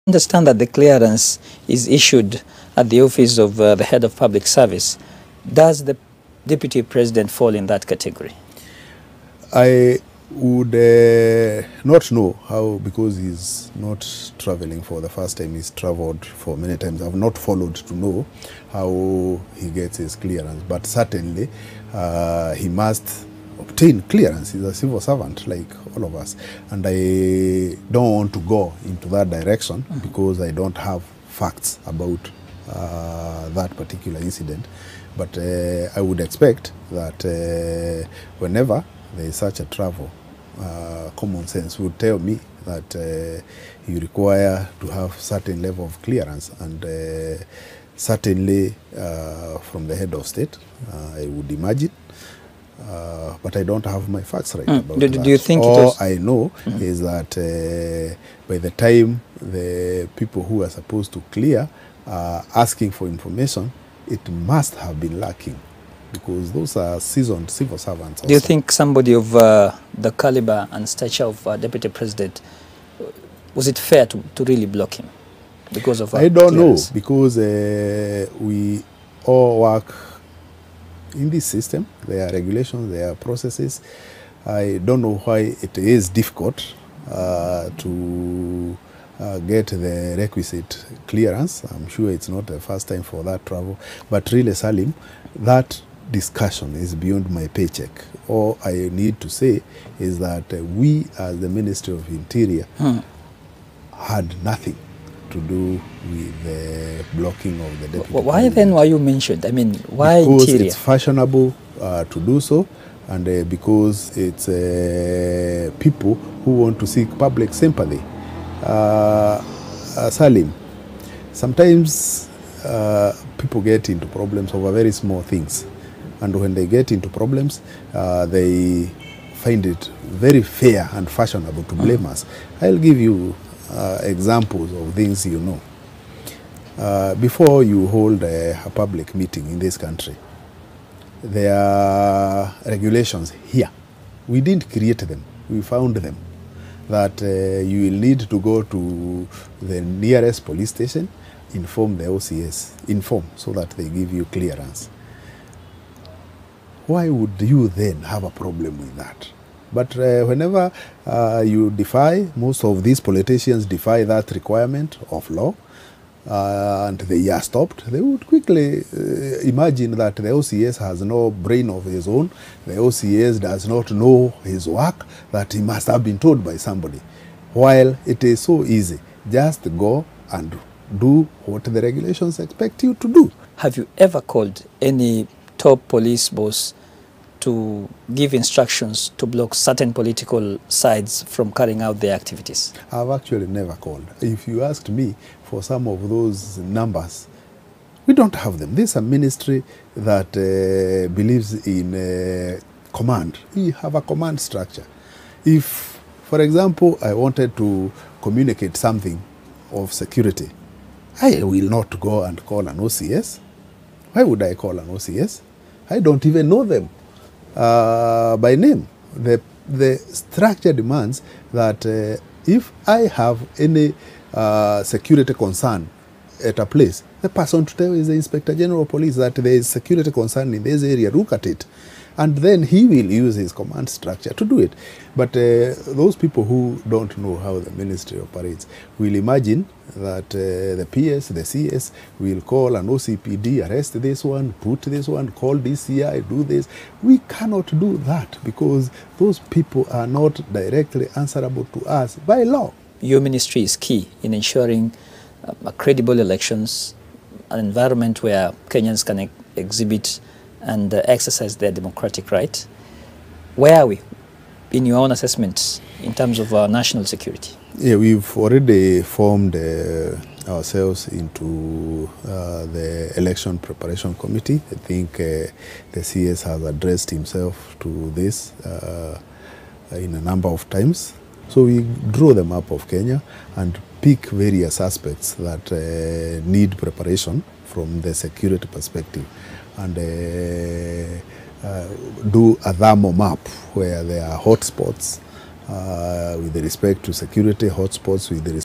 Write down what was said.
Understand that the clearance is issued at the office of the head of public service. Does the deputy president fall in that category? I would not know how, because he's not traveling for the first time. He's traveled for many times. I've not followed to know how he gets his clearance, but certainly he must obtain clearance. He's a civil servant like all of us, and I don't want to go into that direction because I don't have facts about that particular incident. But I would expect that whenever there is such a travel, common sense would tell me that you require to have certain level of clearance, and certainly from the head of state, I would imagine. But I don't have my facts right about that. Do you think all I know is that by the time the people who are supposed to clear are asking for information, it must have been lacking, because those are seasoned civil servants also. Do you think somebody of the caliber and stature of Deputy President, was it fair to really block him because of I don't clearance? know, because we all work in this system. There are regulations, there are processes. I don't know why it is difficult to get the requisite clearance. I'm sure it's not the first time for that travel. But really, Salim, that discussion is beyond my paycheck. All I need to say is that we, as the Ministry of Interior, had nothing to do with the blocking of the deputy. Why then were you mentioned? I mean, why because Interior? It's fashionable to do so, and because it's people who want to seek public sympathy. Salim, sometimes people get into problems over very small things, and when they get into problems, they find it very fair and fashionable to blame us. I'll give you examples of things you know. Before you hold a public meeting in this country, there are regulations here. We didn't create them, we found them. That you will need to go to the nearest police station, inform the OCS, so that they give you clearance. Why would you then have a problem with that? But whenever you defy, most of these politicians defy that requirement of law, and they are stopped, they would quickly imagine that the OCS has no brain of his own, the OCS does not know his work, that he must have been told by somebody. While it is so easy, just go and do what the regulations expect you to do. Have you ever called any top police boss to give instructions to block certain political sides from carrying out their activities? I've actually never called. If you asked me for some of those numbers, we don't have them. This is a ministry that believes in command. We have a command structure. If, for example, I wanted to communicate something of security, I will not go and call an OCS. Why would I call an OCS? I don't even know them by name. The structure demands that if I have any security concern at a place, the person to tell is the Inspector General of Police that there is security concern in this area, look at it. And then he will use his command structure to do it. But those people who don't know how the ministry operates will imagine that the PS, the CS will call an OCPD, arrest this one, put this one, call DCI, do this. We cannot do that because those people are not directly answerable to us by law. Your ministry is key in ensuring credible elections, an environment where Kenyans can exhibit and exercise their democratic right. Where are we in your own assessment in terms of our national security? Yeah, we've already formed ourselves into the Election Preparation Committee. I think the CS has addressed himself to this in a number of times. So we draw the map of Kenya and pick various aspects that need preparation from the security perspective, and do a thermal map where there are hotspots with respect to security, hotspots with respect